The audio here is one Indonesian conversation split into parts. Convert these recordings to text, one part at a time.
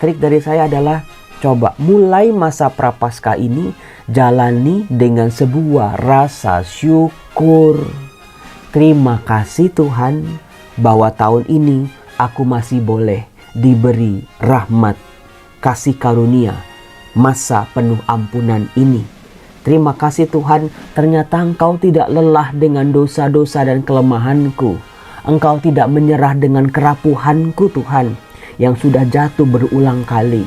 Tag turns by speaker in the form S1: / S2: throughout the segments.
S1: Trik dari saya adalah coba mulai masa Prapaskah ini jalani dengan sebuah rasa syukur. Terima kasih Tuhan bahwa tahun ini aku masih boleh diberi rahmat, kasih karunia, masa penuh ampunan ini. Terima kasih Tuhan, ternyata Engkau tidak lelah dengan dosa-dosa dan kelemahanku. Engkau tidak menyerah dengan kerapuhanku Tuhan, yang sudah jatuh berulang kali.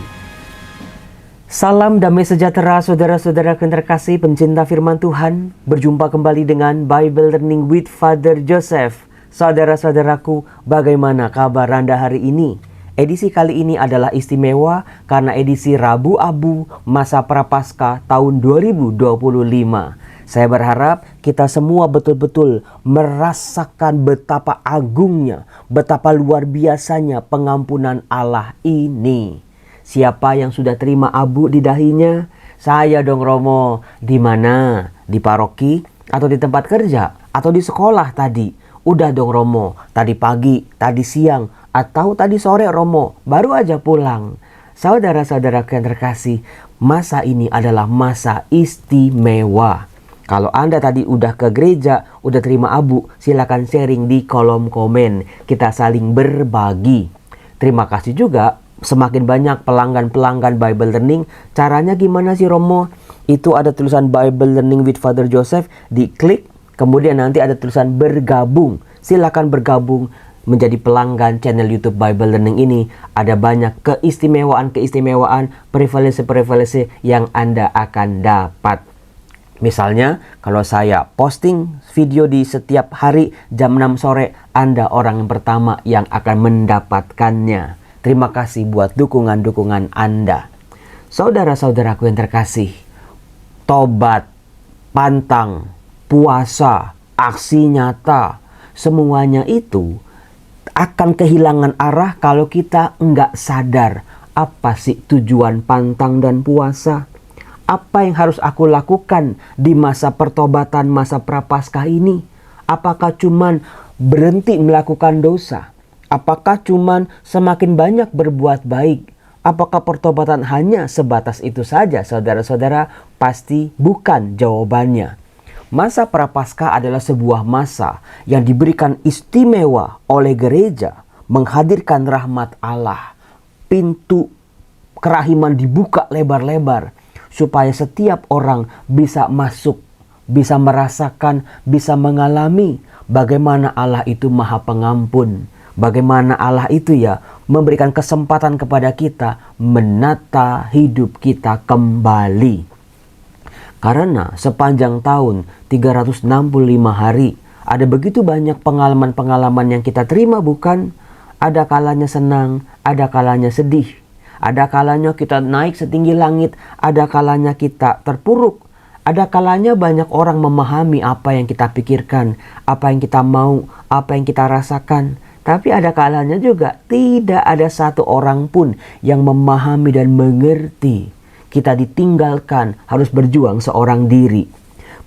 S1: Salam damai sejahtera saudara-saudara yang terkasih pencinta firman Tuhan. Berjumpa kembali dengan Bible Learning with Father Joseph. Saudara-saudaraku, bagaimana kabar Anda hari ini? Edisi kali ini adalah istimewa karena edisi Rabu Abu masa Prapaskah tahun 2025. Saya berharap kita semua betul-betul merasakan betapa agungnya, betapa luar biasanya pengampunan Allah ini. Siapa yang sudah terima abu di dahinya? Saya dong Romo. Di mana? Di paroki? Atau di tempat kerja? Atau di sekolah tadi? Udah dong Romo. Tadi pagi, tadi siang, atau tadi sore Romo. Baru aja pulang. Saudara-saudara yang terkasih, masa ini adalah masa istimewa. Kalau Anda tadi udah ke gereja, udah terima abu, silakan sharing di kolom komen. Kita saling berbagi. Terima kasih juga. Semakin banyak pelanggan-pelanggan Bible Learning. Caranya gimana sih Romo? Itu ada tulisan Bible Learning with Father Joseph. Diklik, kemudian nanti ada tulisan bergabung. Silakan bergabung menjadi pelanggan channel YouTube Bible Learning ini. Ada banyak keistimewaan-keistimewaan, privilege-privilege yang Anda akan dapat. Misalnya, kalau saya posting video di setiap hari jam 6 sore, Anda orang yang pertama yang akan mendapatkannya. Terima kasih buat dukungan-dukungan Anda. Saudara-saudaraku yang terkasih, tobat, pantang, puasa, aksi nyata, semuanya itu akan kehilangan arah kalau kita enggak sadar apa sih tujuan pantang dan puasa. Apa yang harus aku lakukan di masa pertobatan, masa Prapaskah ini? Apakah cuman berhenti melakukan dosa? Apakah cuman semakin banyak berbuat baik? Apakah pertobatan hanya sebatas itu saja? Saudara-saudara, pasti bukan jawabannya. Masa Prapaskah adalah sebuah masa yang diberikan istimewa oleh gereja, menghadirkan rahmat Allah. Pintu kerahiman dibuka lebar-lebar supaya setiap orang bisa masuk, bisa merasakan, bisa mengalami bagaimana Allah itu Maha Pengampun. Bagaimana Allah itu memberikan kesempatan kepada kita menata hidup kita kembali. Karena sepanjang tahun 365 hari ada begitu banyak pengalaman-pengalaman yang kita terima, bukan? Ada kalanya senang, ada kalanya sedih. Ada kalanya kita naik setinggi langit, ada kalanya kita terpuruk. Ada kalanya banyak orang memahami apa yang kita pikirkan, apa yang kita mau, apa yang kita rasakan. Tapi ada kalanya juga tidak ada satu orang pun yang memahami dan mengerti. Kita ditinggalkan, harus berjuang seorang diri.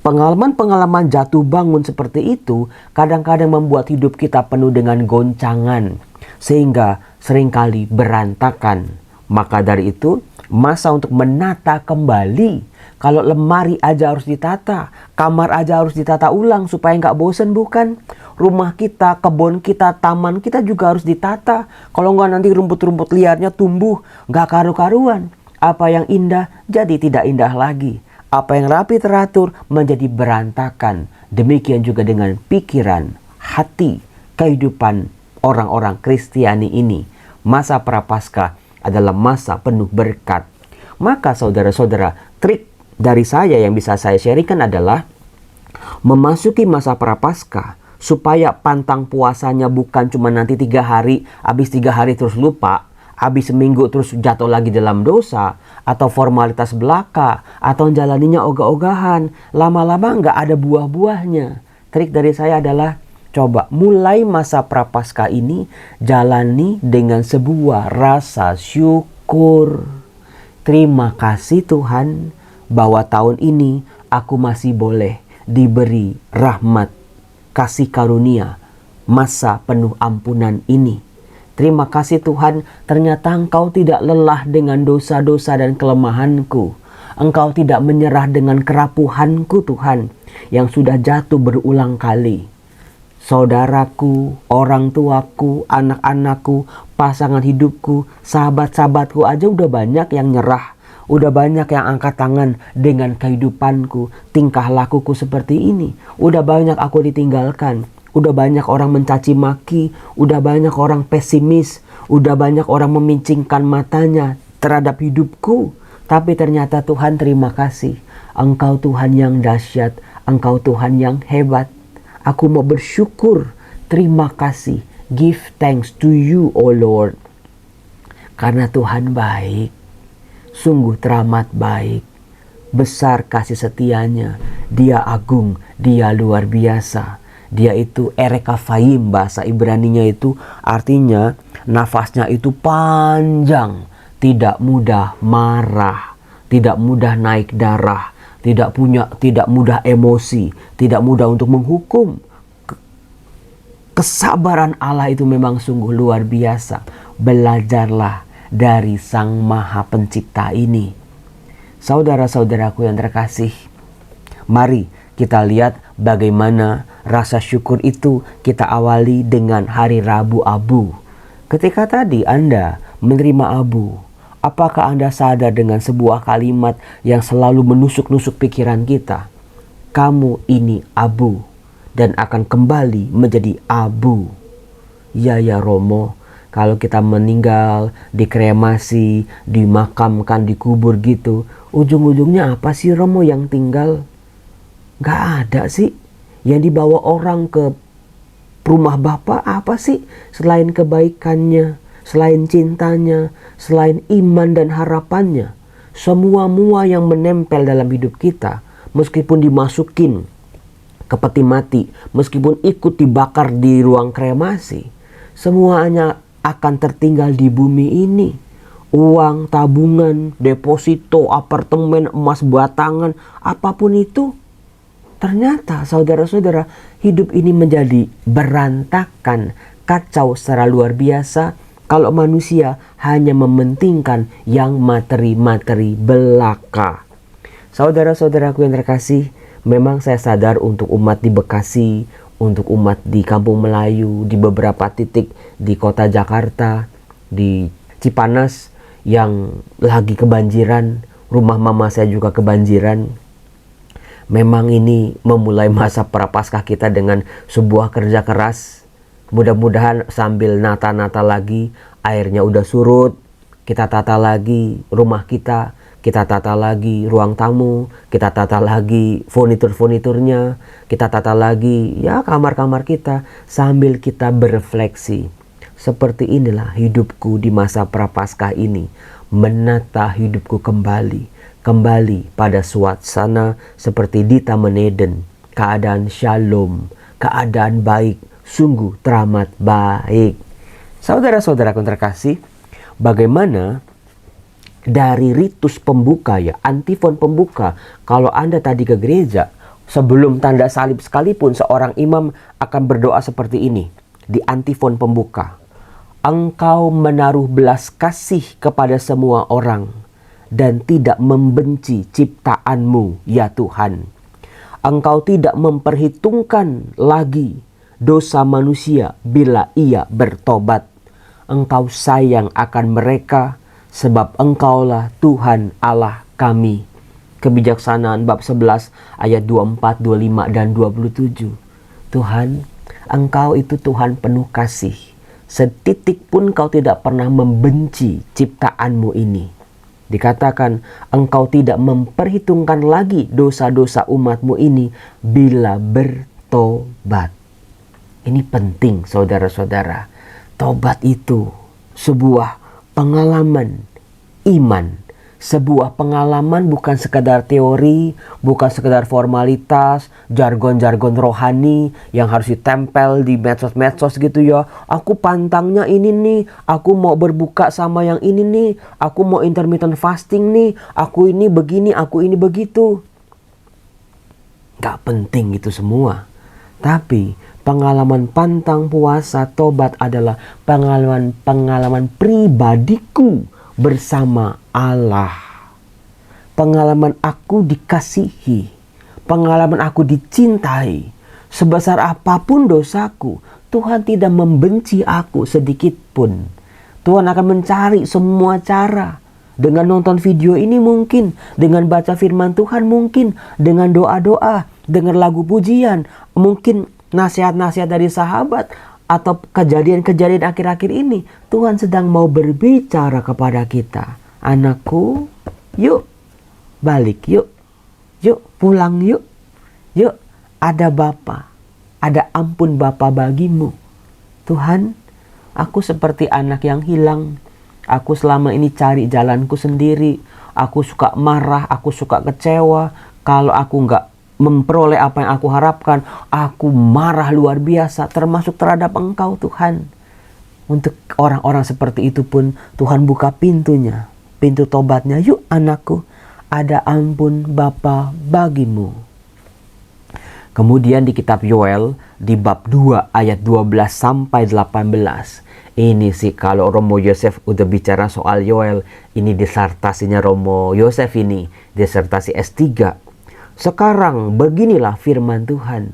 S1: Pengalaman-pengalaman jatuh bangun seperti itu kadang-kadang membuat hidup kita penuh dengan goncangan, sehingga seringkali berantakan. Maka dari itu, masa untuk menata kembali. Kalau lemari aja harus ditata, kamar aja harus ditata ulang supaya nggak bosen, bukan? Rumah kita, kebun kita, taman kita juga harus ditata. Kalau nggak nanti rumput-rumput liarnya tumbuh, nggak karu-karuan. Apa yang indah jadi tidak indah lagi. Apa yang rapi teratur menjadi berantakan. Demikian juga dengan pikiran, hati, kehidupan orang-orang Kristiani ini. Masa Prapaskah adalah masa penuh berkat. Maka saudara-saudara, trik dari saya yang bisa saya sharingkan adalah memasuki masa Prapaskah supaya pantang puasanya bukan cuma nanti 3 hari, habis 3 hari terus lupa, habis seminggu terus jatuh lagi dalam dosa, atau formalitas belaka, atau jalaninya ogah-ogahan, lama-lama nggak ada buah-buahnya. Trik dari saya adalah coba mulai masa Prapaskah ini jalani dengan sebuah rasa syukur. Terima kasih Tuhan bahwa tahun ini aku masih boleh diberi rahmat, kasih karunia, masa penuh ampunan ini. Terima kasih Tuhan, ternyata Engkau tidak lelah dengan dosa-dosa dan kelemahanku. Engkau tidak menyerah dengan kerapuhanku Tuhan, yang sudah jatuh berulang kali. Saudaraku, orang tuaku, anak-anakku, pasangan hidupku, sahabat-sahabatku aja udah banyak yang nyerah. Udah banyak yang angkat tangan dengan kehidupanku, tingkah lakuku seperti ini. Udah banyak aku ditinggalkan. Udah banyak orang mencaci maki, udah banyak orang pesimis, udah banyak orang memincingkan matanya terhadap hidupku. Tapi ternyata Tuhan, terima kasih. Engkau Tuhan yang dahsyat, Engkau Tuhan yang hebat. Aku mau bersyukur, terima kasih. Give thanks to you, O Lord. Karena Tuhan baik, sungguh teramat baik. Besar kasih setianya, Dia agung, Dia luar biasa. Dia itu erekafayim, bahasa Ibraninya itu artinya nafasnya itu panjang, tidak mudah marah, tidak mudah naik darah, tidak mudah emosi, tidak mudah untuk menghukum. Kesabaran Allah itu memang sungguh luar biasa. Belajarlah dari Sang Maha Pencipta ini. Saudara-saudaraku yang terkasih, mari kita lihat bagaimana rasa syukur itu kita awali dengan hari Rabu Abu. Ketika tadi Anda menerima abu, apakah Anda sadar dengan sebuah kalimat yang selalu menusuk-nusuk pikiran kita? Kamu ini abu dan akan kembali menjadi abu. Ya Romo, kalau kita meninggal, dikremasi, dimakamkan, dikubur gitu, ujung-ujungnya apa sih Romo yang tinggal? Gak ada sih. Yang dibawa orang ke rumah Bapa apa sih? Selain kebaikannya, selain cintanya, selain iman dan harapannya. Semua-mua yang menempel dalam hidup kita, meskipun dimasukin ke peti mati, meskipun ikut dibakar di ruang kremasi, semuanya akan tertinggal di bumi ini. Uang, tabungan, deposito, apartemen, emas batangan, apapun itu. Ternyata saudara-saudara, hidup ini menjadi berantakan, kacau secara luar biasa kalau manusia hanya mementingkan yang materi-materi belaka. Saudara-saudaraku yang terkasih, memang saya sadar untuk umat di Bekasi, untuk umat di Kampung Melayu, di beberapa titik di kota Jakarta, di Cipanas yang lagi kebanjiran, rumah mama saya juga kebanjiran. Memang ini memulai masa prapaskah kita dengan sebuah kerja keras. Mudah-mudahan sambil nata-nata lagi, airnya udah surut, kita tata lagi rumah kita tata lagi ruang tamu, kita tata lagi furnitur-furniturnya, kita tata lagi ya kamar-kamar kita, sambil kita berefleksi. Seperti inilah hidupku di masa prapaskah ini, menata hidupku kembali pada suasana seperti di Taman Eden. Keadaan shalom, keadaan baik, sungguh teramat baik. Saudara-saudaraku terkasih, bagaimana dari ritus pembuka ya, antifon pembuka, kalau Anda tadi ke gereja, sebelum tanda salib sekalipun seorang imam akan berdoa seperti ini di antifon pembuka. Engkau menaruh belas kasih kepada semua orang dan tidak membenci ciptaanmu, ya Tuhan. Engkau tidak memperhitungkan lagi dosa manusia bila ia bertobat. Engkau sayang akan mereka, sebab Engkaulah Tuhan Allah kami. Kebijaksanaan bab 11 ayat 24, 25 dan 27. Tuhan, Engkau itu Tuhan penuh kasih. Setitik pun Kau tidak pernah membenci ciptaanmu ini. Dikatakan Engkau tidak memperhitungkan lagi dosa-dosa umatmu ini bila bertobat. Ini penting saudara-saudara. Tobat itu sebuah pengalaman iman. Sebuah pengalaman bukan sekadar teori, bukan sekadar formalitas, jargon-jargon rohani yang harus ditempel di medsos-medsos gitu ya. Aku pantangnya ini nih, aku mau berbuka sama yang ini nih, aku mau intermittent fasting nih, aku ini begini, aku ini begitu. Gak penting itu semua. Tapi Pengalaman pantang puasa tobat adalah pengalaman pribadiku bersama Allah. Pengalaman aku dikasihi, pengalaman aku dicintai. Sebesar apapun dosaku, Tuhan tidak membenci aku sedikit pun. Tuhan akan mencari semua cara. Dengan nonton video ini mungkin, dengan baca firman Tuhan mungkin, dengan doa-doa, dengan lagu pujian, mungkin nasihat-nasihat dari sahabat, atau kejadian-kejadian akhir-akhir ini. Tuhan sedang mau berbicara kepada kita. Anakku, yuk balik, yuk pulang, yuk ada Bapa, ada ampun Bapa bagimu. Tuhan, aku seperti anak yang hilang. Aku selama ini cari jalanku sendiri. Aku suka marah, aku suka kecewa. Kalau aku nggak memperoleh apa yang aku harapkan, aku marah luar biasa, termasuk terhadap Engkau Tuhan. Untuk orang-orang seperti itu pun Tuhan buka pintunya, pintu tobatnya. Yuk anakku, ada ampun Bapa bagimu. Kemudian di kitab Yoel di bab 2 ayat 12 sampai 18. Ini sih kalau Romo Yosef udah bicara soal Yoel, ini disertasinya Romo Yosef ini, disertasi S3. Sekarang beginilah firman Tuhan.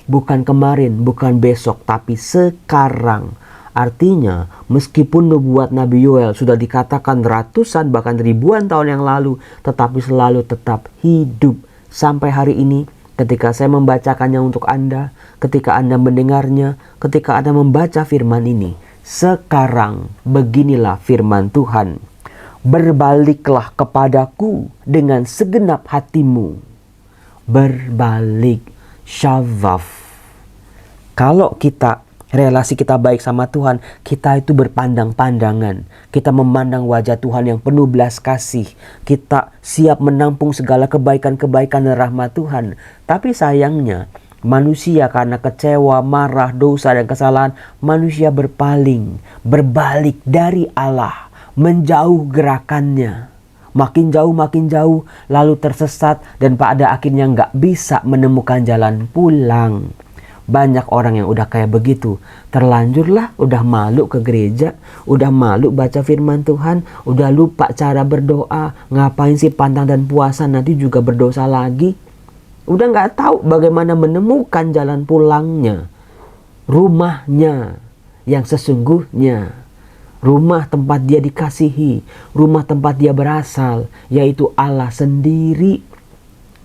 S1: Bukan kemarin, bukan besok, tapi sekarang. Artinya, meskipun nubuat Nabi Yoel sudah dikatakan ratusan bahkan ribuan tahun yang lalu, tetapi selalu tetap hidup sampai hari ini. Ketika saya membacakannya untuk Anda, ketika Anda mendengarnya, ketika Anda membaca firman ini, sekarang beginilah firman Tuhan. Berbaliklah kepadaku dengan segenap hatimu. Berbalik, syavaf. Kalau relasi kita baik sama Tuhan, kita itu berpandang-pandangan. Kita memandang wajah Tuhan yang penuh belas kasih. Kita siap menampung segala kebaikan-kebaikan dan rahmat Tuhan. Tapi sayangnya, manusia karena kecewa, marah, dosa, dan kesalahan, manusia berpaling, berbalik dari Allah, menjauh gerakannya. Makin jauh, lalu tersesat, dan pada akhirnya nggak bisa menemukan jalan pulang. Banyak orang yang udah kayak begitu. Terlanjurlah, udah malu ke gereja, udah malu baca firman Tuhan, udah lupa cara berdoa. Ngapain sih pantang dan puasa, nanti juga berdosa lagi. Udah nggak tahu bagaimana menemukan jalan pulangnya. Rumahnya yang sesungguhnya. Rumah tempat dia dikasihi. Rumah tempat dia berasal. Yaitu Allah sendiri.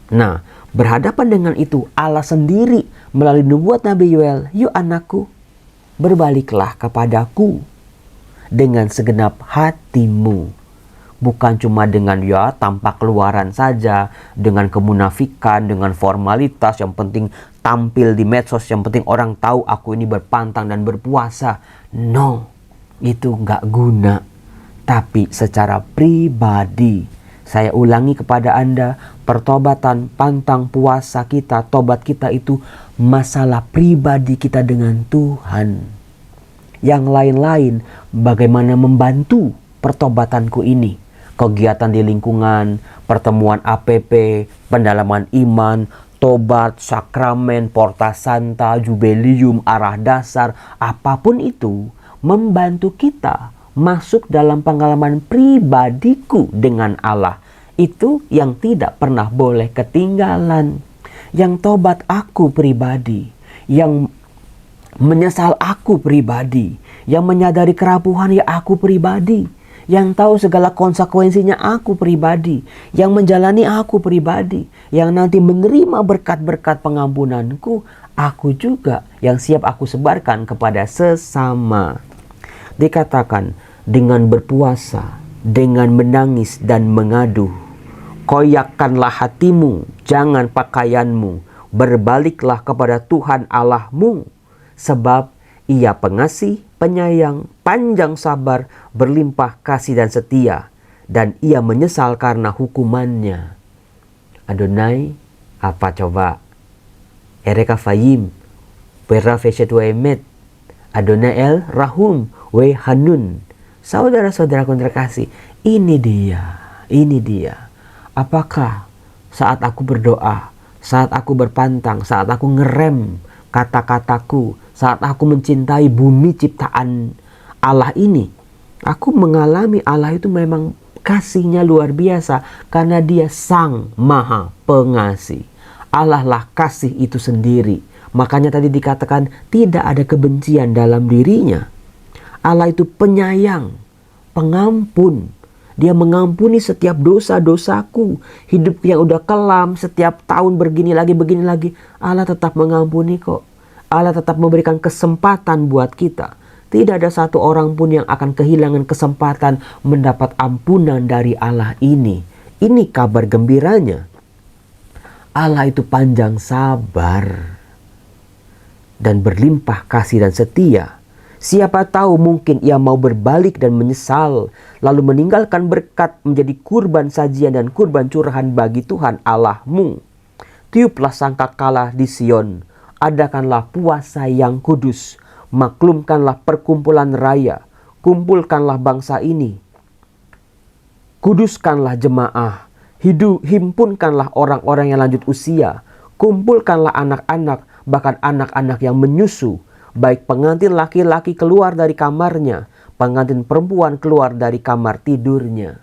S1: Nah, berhadapan dengan itu Allah sendiri melalui nubuat Nabi Yoel. Yuk anakku, berbaliklah kepadaku dengan segenap hatimu. Bukan cuma dengan tampak keluaran saja, dengan kemunafikan, dengan formalitas, yang penting tampil di medsos, yang penting orang tahu aku ini berpantang dan berpuasa. No, itu nggak guna. Tapi secara pribadi, saya ulangi kepada Anda, pertobatan pantang puasa kita, tobat kita itu masalah pribadi kita dengan Tuhan. Yang lain-lain bagaimana membantu pertobatanku ini. Kegiatan di lingkungan, pertemuan APP, pendalaman iman, tobat, sakramen, porta santa, jubelium, arah dasar, apapun itu membantu kita masuk dalam pengalaman pribadiku dengan Allah. Itu yang tidak pernah boleh ketinggalan. Yang tobat aku pribadi, yang menyesal aku pribadi, yang menyadari kerapuhan ya aku pribadi, yang tahu segala konsekuensinya aku pribadi, yang menjalani aku pribadi, yang nanti menerima berkat-berkat pengampunanku, aku juga yang siap aku sebarkan kepada sesama. Dikatakan dengan berpuasa, dengan menangis dan mengadu, koyakkanlah hatimu, jangan pakaianmu, berbaliklah kepada Tuhan Allahmu, sebab Ia pengasih, penyayang, panjang sabar, berlimpah kasih dan setia, dan Ia menyesal karena hukumannya. Adonai, apa coba? Ereka Fayim, Pera Feshet Emet, Adonai El Rahum, We Hanun. Saudara-saudaraku terkasih, ini dia. Apakah saat aku berdoa, saat aku berpantang, saat aku ngerem, kata-kataku, saat aku mencintai bumi ciptaan Allah ini, aku mengalami Allah itu memang kasihnya luar biasa karena dia sang maha pengasih. Allah lah kasih itu sendiri. Makanya tadi dikatakan tidak ada kebencian dalam dirinya. Allah itu penyayang, pengampun. Dia mengampuni setiap dosa-dosaku. Hidup yang udah kelam, setiap tahun begini lagi. Allah tetap mengampuni kok. Allah tetap memberikan kesempatan buat kita. Tidak ada satu orang pun yang akan kehilangan kesempatan mendapat ampunan dari Allah ini. Ini kabar gembiranya. Allah itu panjang sabar dan berlimpah kasih dan setia. Siapa tahu mungkin ia mau berbalik dan menyesal, lalu meninggalkan berkat menjadi kurban sajian dan kurban curahan bagi Tuhan Allahmu. Tiuplah sangkakala di Sion, adakanlah puasa yang kudus, maklumkanlah perkumpulan raya, kumpulkanlah bangsa ini, kuduskanlah jemaah, himpunkanlah orang-orang yang lanjut usia, kumpulkanlah anak-anak, bahkan anak-anak yang menyusu, baik pengantin laki-laki keluar dari kamarnya, pengantin perempuan keluar dari kamar tidurnya.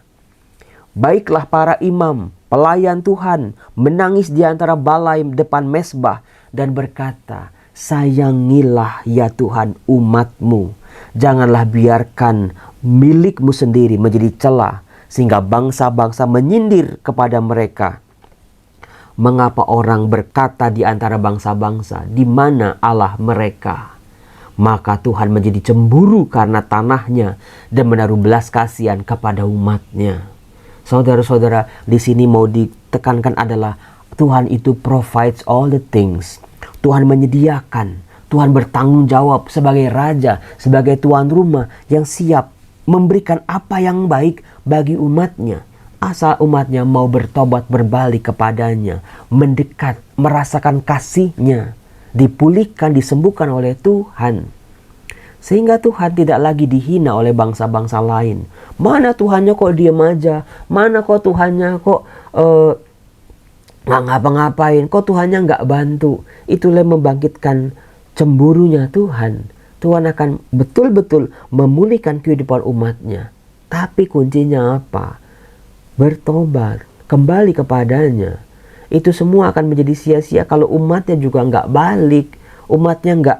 S1: Baiklah para imam, pelayan Tuhan, menangis di antara balai depan mesbah dan berkata, sayangilah ya Tuhan umatmu. Janganlah biarkan milikmu sendiri menjadi celah, sehingga bangsa-bangsa menyindir kepada mereka. Mengapa orang berkata di antara bangsa-bangsa, di mana Allah mereka? Maka Tuhan menjadi cemburu karena tanahnya dan menaruh belas kasihan kepada umatnya. Saudara-saudara, di sini mau ditekankan adalah Tuhan itu provides all the things. Tuhan menyediakan, Tuhan bertanggung jawab sebagai raja, sebagai tuan rumah yang siap memberikan apa yang baik bagi umatnya. Asal umatnya mau bertobat berbalik kepadanya, mendekat, merasakan kasihnya, dipulihkan, disembuhkan oleh Tuhan. Sehingga Tuhan tidak lagi dihina oleh bangsa-bangsa lain. Mana Tuhannya kok diam aja? Mana kok Tuhannya kok nggak ngapa-ngapain? Kok Tuhannya nggak bantu? Itulah membangkitkan cemburunya Tuhan. Tuhan akan betul-betul memulihkan kehidupan umatnya. Tapi kuncinya apa? Bertobat, kembali kepadanya. Itu semua akan menjadi sia-sia kalau umatnya juga nggak balik. Umatnya nggak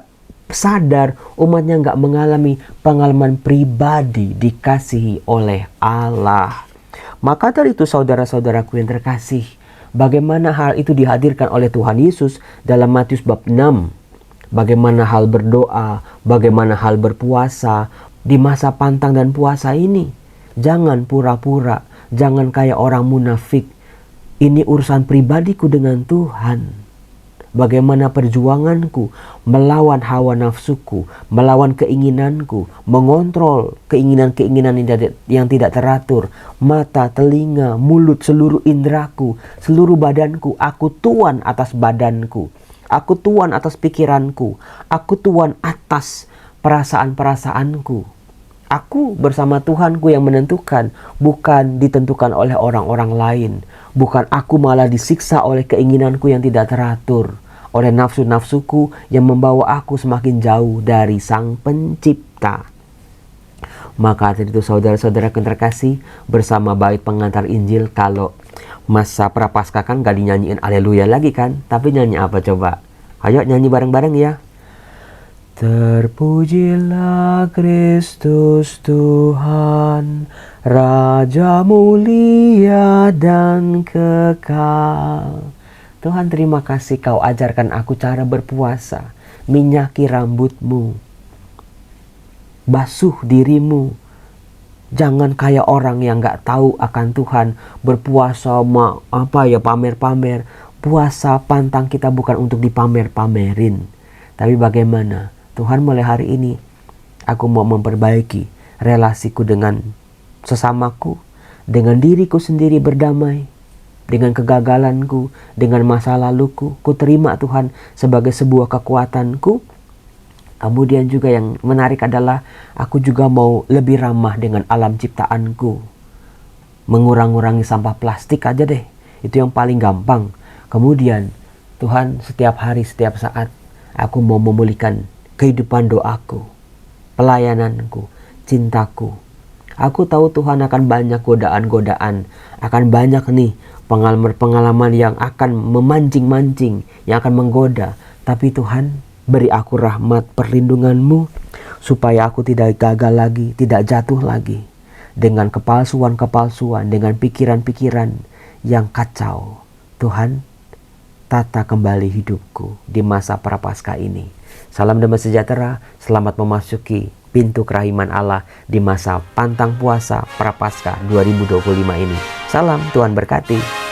S1: sadar, umatnya nggak mengalami pengalaman pribadi dikasihi oleh Allah. Maka dari itu saudara-saudaraku yang terkasih, bagaimana hal itu dihadirkan oleh Tuhan Yesus dalam Matius bab 6. Bagaimana hal berdoa, bagaimana hal berpuasa di masa pantang dan puasa ini. Jangan pura-pura, jangan kayak orang munafik. Ini urusan pribadiku dengan Tuhan. Bagaimana perjuanganku melawan hawa nafsuku, melawan keinginanku, mengontrol keinginan-keinginan yang tidak teratur. Mata, telinga, mulut, seluruh indraku, seluruh badanku. Aku tuan atas badanku. Aku tuan atas pikiranku. Aku tuan atas perasaan-perasaanku. Aku bersama Tuhanku yang menentukan, bukan ditentukan oleh orang-orang lain. Bukan aku malah disiksa oleh keinginanku yang tidak teratur, oleh nafsu-nafsuku yang membawa aku semakin jauh dari Sang Pencipta. Maka dari itu saudara-saudara yang terkasih, bersama bait pengantar Injil, kalau masa Prapaskah kan gak dinyanyiin Haleluya lagi kan, tapi nyanyi apa coba? Ayo nyanyi bareng-bareng ya. Terpujilah Kristus Tuhan, Raja mulia dan kekal. Tuhan, terima kasih Kau ajarkan aku cara berpuasa. Minyaki rambutmu, basuh dirimu. Jangan kayak orang yang gak tahu akan Tuhan, berpuasa pamer-pamer. Puasa pantang kita bukan untuk dipamer-pamerin, tapi bagaimana Tuhan, mulai hari ini aku mau memperbaiki relasiku dengan sesamaku, dengan diriku sendiri berdamai, dengan kegagalanku, dengan masa laluku. Ku terima Tuhan sebagai sebuah kekuatanku. Kemudian juga yang menarik adalah aku juga mau lebih ramah dengan alam ciptaanku. Mengurang-ngurangi sampah plastik aja deh. Itu yang paling gampang. Kemudian Tuhan, setiap hari, setiap saat Aku mau memulihkan kehidupan doaku, pelayananku, cintaku. Aku tahu Tuhan akan banyak godaan-godaan, akan banyak nih pengalaman-pengalaman yang akan memancing-mancing, yang akan menggoda. Tapi Tuhan, beri aku rahmat perlindungan-Mu, supaya aku tidak gagal lagi, tidak jatuh lagi dengan kepalsuan-kepalsuan, dengan pikiran-pikiran yang kacau. Tuhan, tata kembali hidupku di masa prapaskah ini. Salam damai sejahtera, selamat memasuki pintu kerahiman Allah di masa pantang puasa prapaskah 2025 ini. Salam, Tuhan berkati.